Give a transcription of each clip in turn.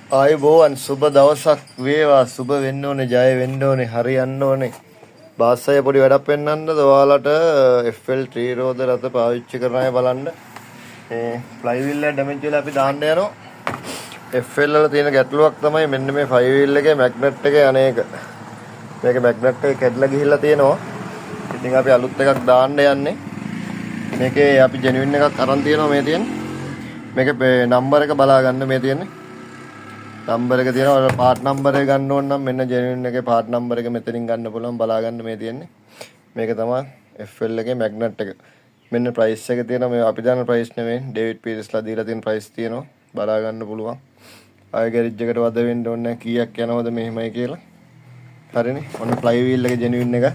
ආයුබෝවන් සුබ දවසක් වේවා සුබ වෙන්න ඕනේ ජය වෙන්න ඕනේ හරියන්න ඕනේ බාස්සය පොඩි වැඩක් පෙන්වන්නද ඔයාලට FL3 රෝද රත පාවිච්චි කරන අය බලන්න මේ ෆ්ලයි වීල් එක ඩැමේජ් වෙලා අපි දාන්න යනවා FL වල තියෙන ගැටලුවක් තමයි මෙන්න මේ ෆ්ලයි වීල් එකේ මැග්නට් එකේ අනේක මේක මැග්නට් එක කැඩලා ගිහිල්ලා තියෙනවා ඉතින් අපි අලුත් එකක් දාන්න යන්නේ මේකේ අපි ජෙනුයින් එකක් අරන් තියෙනවා මේ තියෙන්නේ මේකේ නම්බර එක බලා ගන්න මේ තියෙන්නේ නම්බර එක තියෙනවා පාර්ට් නම්බර එක ගන්න ඕන නම් මෙන්න ජෙනුයින් එකේ පාර්ට් නම්බර එක මෙතනින් ගන්න පුළුවන් බලා ගන්න මේ තියෙන්නේ මේක තමයි FL එකේ මැග්නට් එක මෙන්න ප්‍රයිස් එක තියෙනවා මේ අපි දාන ප්‍රයිස් නෙමෙයි ඩේවිඩ් පීරිස්ලා දීලා තියෙන ප්‍රයිස් තියෙනවා බලා ගන්න පුළුවන් ආයෙ ගෑරේජ් එකට වද වෙන්න ඕනේ නැහැ කීයක් යනවද මෙහෙමයි කියලා හරිනේ ඔන්න ෆ්ලයි වීල් එකේ ජෙනුයින් එක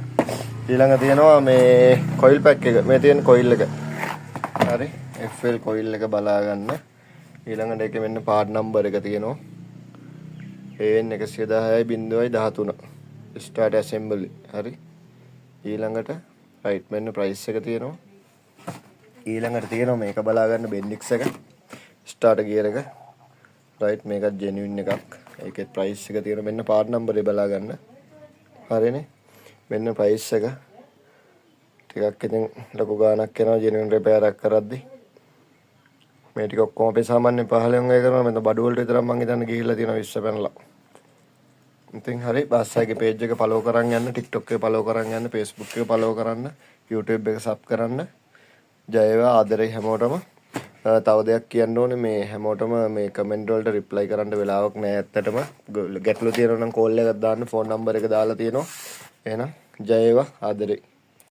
ඊළඟ තියෙනවා මේ කොයිල් පැක් එක මේ තියෙන කොයිල් එක හරි FL කොයිල් එක බලා ගන්න ඊළඟට ඒකේ මෙන්න පාර්ට් නම්බර එක තියෙනවා AN 110.13 ස්ටාර්ට් ඇසෙම්බලි හරි ඊළඟට රයිට් මෙන්න ප්‍රයිස් එක තියෙනවා ඊළඟට තියෙනවා මේක බලා ගන්න බෙන්ඩික්ස් එක ස්ටාර්ට් ගියර් එක රයිට් මේකත් ජෙනුයින් එකක් ඒකේ ප්‍රයිස් එක තියෙනවා මෙන්න පාර්ට් නම්බරේ බලා ගන්න හරිනේ මෙන්න ප්‍රයිස් එක ටිකක් ඉතින් ලොකු ගාණක් යනවා ජෙනුයින් රිපෙයාර් එකක් කරද්දි මේ ටික ඔක්කොම අපේ සාමාන්‍ය 15 වගේ කරනවා මෙතන බඩු වලට විතරක් මං හිතන්නේ ගිහිල්ලා තියෙනවා 20 පැනලා ඉතින් හරි බාස්සාගේ page එක follow කරන් යන්න TikTok එක follow කරන් යන්න Facebook එක follow කරන්න YouTube එක sub කරන්න ජය වේවා ආදරේ හැමෝටම තව දෙයක් කියන්න ඕනේ මේ හැමෝටම මේ comment වලට reply කරන්න වෙලාවක් නැහැ ඇත්තටම ගැටලු තියෙනවා නම් call එකක් දාන්න phone number එක දාලා තියෙනවා එහෙනම් ජය වේවා ආදරේ